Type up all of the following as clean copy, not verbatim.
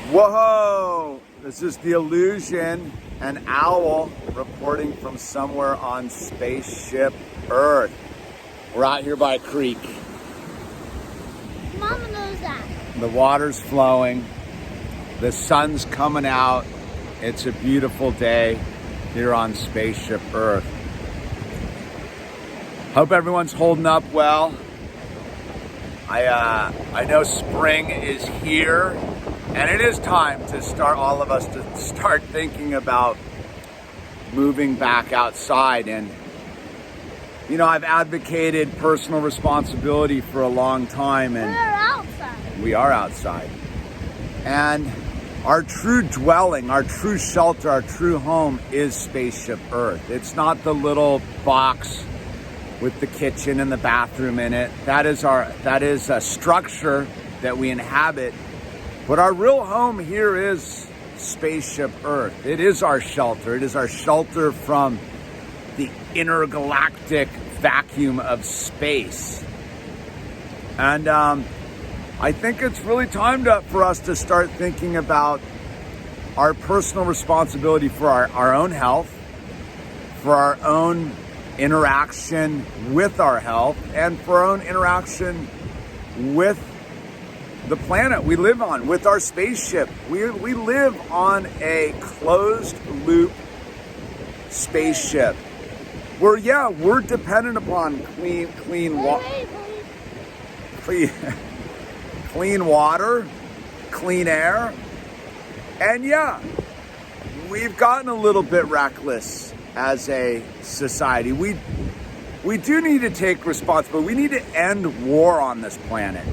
Whoa! This is the Illusion and Owl reporting from somewhere on Spaceship Earth. We're out here by a creek. Mama knows that. The water's flowing. The sun's coming out. It's a beautiful day here on Spaceship Earth. Hope everyone's holding up well. I know spring is here, and it is time to start, all of us to start thinking about moving back outside. And you know, I've advocated personal responsibility for a long time, and We're outside. we are outside. And our true dwelling, our true shelter, our true home is Spaceship Earth. It's not the little box with the kitchen and the bathroom in it. That is a structure that we inhabit. But our real home here is Spaceship Earth. It is our shelter. It is our shelter from the intergalactic vacuum of space. And I think it's really time for us to start thinking about our personal responsibility for our own health, for our own interaction with our health, and for our own interaction with the planet we live on, with our spaceship. We live on a closed loop spaceship. We're dependent upon clean water, clean air, and we've gotten a little bit reckless as a society. We do need to take responsibility. We need to end war on this planet,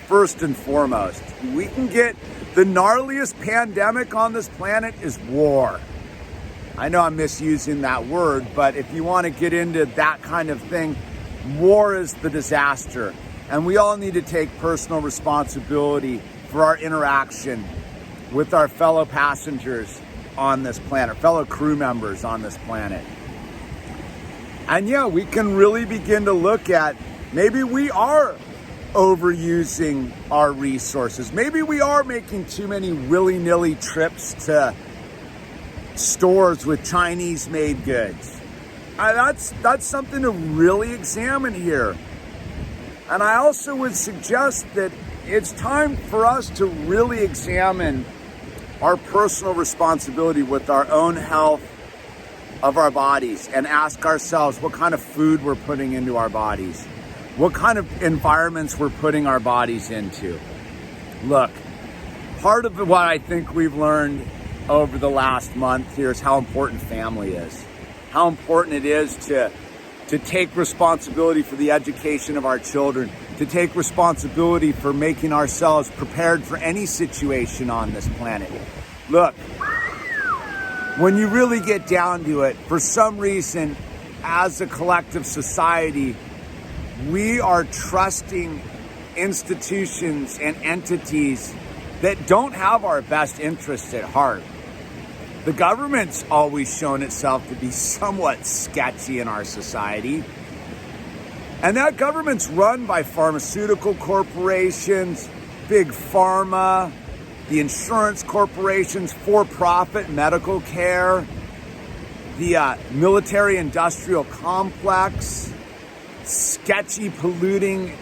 first and foremost. We can get the gnarliest pandemic on this planet is war. I know I'm misusing that word, but if you want to get into that kind of thing, war is the disaster. And we all need to take personal responsibility for our interaction with our fellow passengers on this planet, fellow crew members on this planet. And we can really begin to look at, maybe we are overusing our resources. Maybe we are making too many willy-nilly trips to stores with Chinese-made goods. That's something to really examine here. And I also would suggest that it's time for us to really examine our personal responsibility with our own health of our bodies and ask ourselves what kind of food we're putting into our bodies, what kind of environments we're putting our bodies into. Look, part of what I think we've learned over the last month here is how important family is, how important it is to take responsibility for the education of our children, to take responsibility for making ourselves prepared for any situation on this planet. Look, when you really get down to it, for some reason, as a collective society, we are trusting institutions and entities that don't have our best interests at heart. The government's always shown itself to be somewhat sketchy in our society. And that government's run by pharmaceutical corporations, big pharma, the insurance corporations, for-profit medical care, the military-industrial complex, sketchy, polluting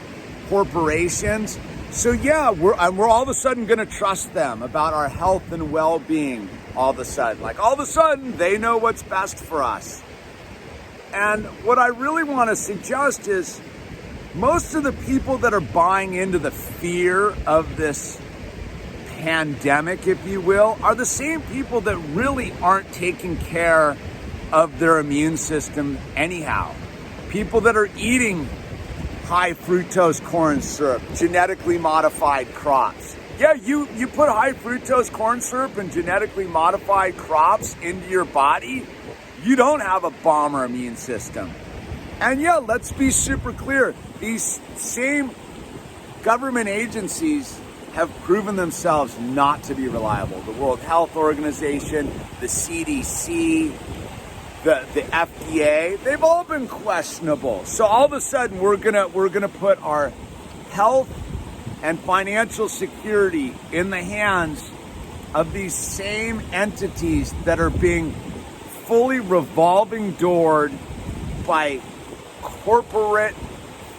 corporations. So we're all of a sudden going to trust them about our health and well-being. All of a sudden, they know what's best for us. And what I really want to suggest is most of the people that are buying into the fear of this pandemic, if you will, are the same people that really aren't taking care of their immune system anyhow. People that are eating high fructose corn syrup, genetically modified crops. You put high fructose corn syrup and genetically modified crops into your body, you don't have a bomber immune system. And let's be super clear. These same government agencies have proven themselves not to be reliable. The World Health Organization, the CDC, the FDA, they've all been questionable. So all of a sudden we're gonna put our health and financial security in the hands of these same entities that are being fully revolving doored by corporate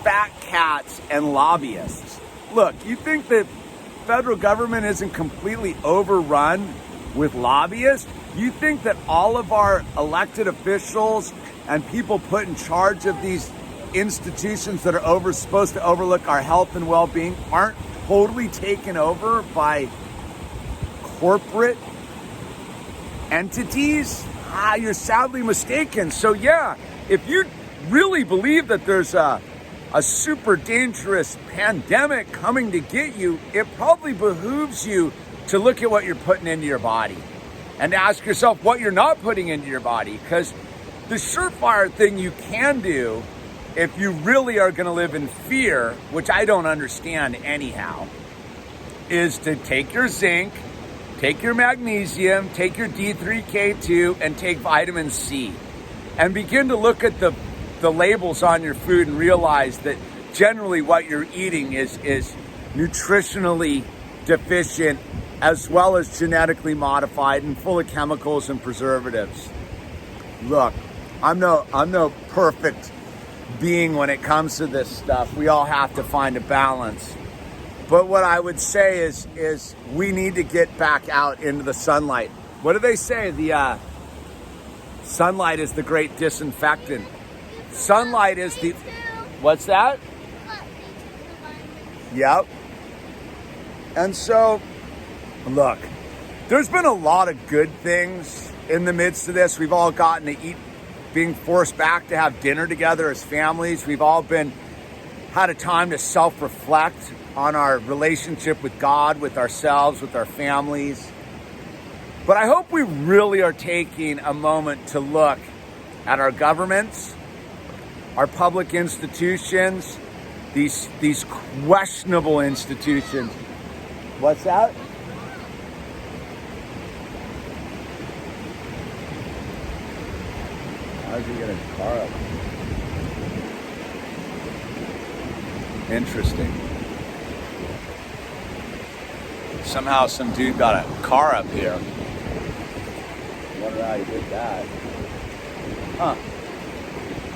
fat cats and lobbyists. Look, you think the federal government isn't completely overrun with lobbyists? You think that all of our elected officials and people put in charge of these institutions that are supposed to overlook our health and well-being aren't totally taken over by corporate entities? You're sadly mistaken. So yeah, if you really believe that there's a super dangerous pandemic coming to get you, it probably behooves you to look at what you're putting into your body and ask yourself what you're not putting into your body. Because the surefire thing you can do if you really are going to live in fear, which I don't understand anyhow, is to take your zinc, take your magnesium, take your D3K2, and take vitamin C. And begin to look at the labels on your food and realize that generally what you're eating is nutritionally deficient, as well as genetically modified and full of chemicals and preservatives. Look, I'm no perfect being when it comes to this stuff. We all have to find a balance. But what I would say is we need to get back out into the sunlight. What do they say? The sunlight is the great disinfectant. Sunlight is the... What's that? Yep. And so, look, there's been a lot of good things in the midst of this. We've all gotten to eat, being forced back to have dinner together as families. We've all had a time to self-reflect on our relationship with God, with ourselves, with our families. But I hope we really are taking a moment to look at our governments, our public institutions, these questionable institutions. What's that? How's he get a car up? Interesting. Somehow some dude got a car up here. I wonder how he did that. Huh.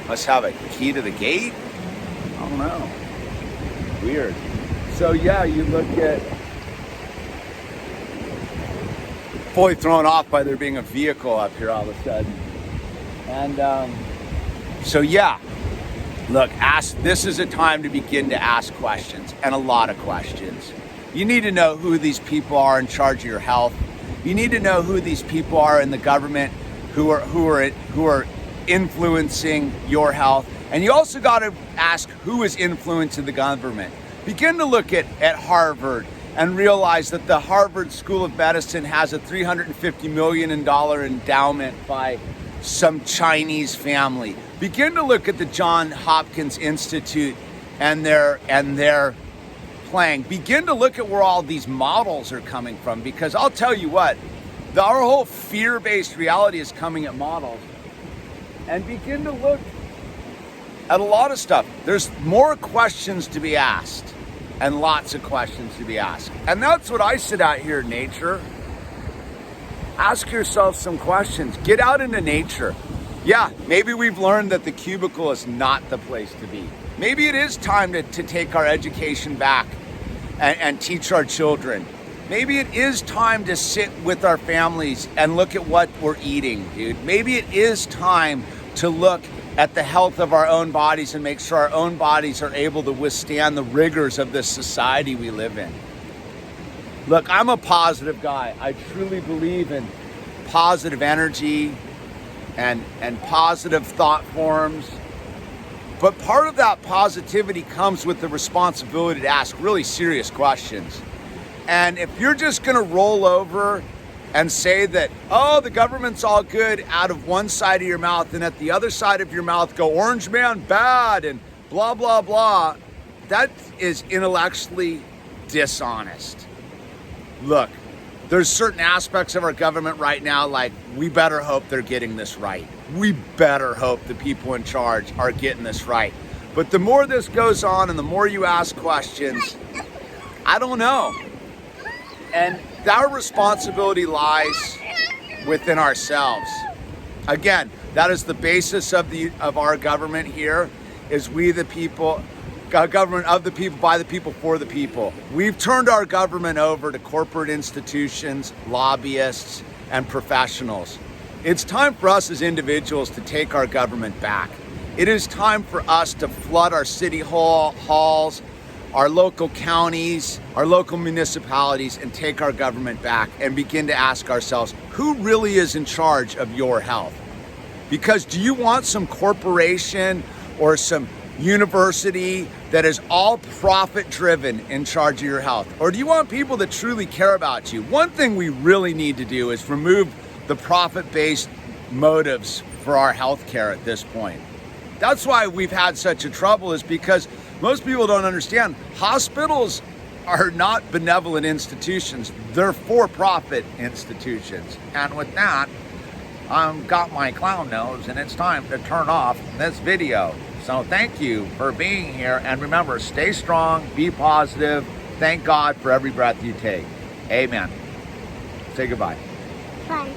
Must have a key to the gate? I don't know. Weird. So yeah, you look at... Fully thrown off by there being a vehicle up here all of a sudden. And so yeah, look, this is a time to begin to ask questions, and a lot of questions. You need to know who these people are in charge of your health. You need to know who these people are in the government who are influencing your health. And you also got to ask who is influencing the government. Begin to look at Harvard and realize that the Harvard School of Medicine has a $350 million endowment by some Chinese family. Begin to look at the Johns Hopkins Institute and their playing. Begin to look at where all these models are coming from, because I'll tell you what, our whole fear-based reality is coming at models. And begin to look at a lot of stuff. There's more questions to be asked and lots of questions to be asked. And that's what I sit out here in nature. Ask yourself some questions. Get out into nature. Yeah, maybe we've learned that the cubicle is not the place to be. Maybe it is time to take our education back and teach our children. Maybe it is time to sit with our families and look at what we're eating, dude. Maybe it is time to look at the health of our own bodies and make sure our own bodies are able to withstand the rigors of this society we live in. Look, I'm a positive guy. I truly believe in positive energy and positive thought forms. But part of that positivity comes with the responsibility to ask really serious questions. And if you're just going to roll over and say that, oh, the government's all good out of one side of your mouth, and at the other side of your mouth go, orange man bad, and blah, blah, blah, that is intellectually dishonest. Look, there's certain aspects of our government right now, like, we better hope they're getting this right. We better hope the people in charge are getting this right. But the more this goes on and the more you ask questions, I don't know. And Our responsibility lies within ourselves. Again, that is the basis of our government here, is we the people, a government of the people, by the people, for the people. We've turned our government over to corporate institutions, lobbyists, and professionals. It's time for us as individuals to take our government back. It is time for us to flood our city halls, our local counties, our local municipalities, and take our government back and begin to ask ourselves, who really is in charge of your health? Because do you want some corporation or some university that is all profit driven in charge of your health? Or do you want people that truly care about you? One thing we really need to do is remove the profit-based motives for our healthcare at this point. That's why we've had such a trouble, is because most people don't understand. Hospitals are not benevolent institutions. They're for-profit institutions. And with that, I've got my clown nose and it's time to turn off this video. So thank you for being here. And remember, stay strong, be positive. Thank God for every breath you take. Amen. Say goodbye. Bye.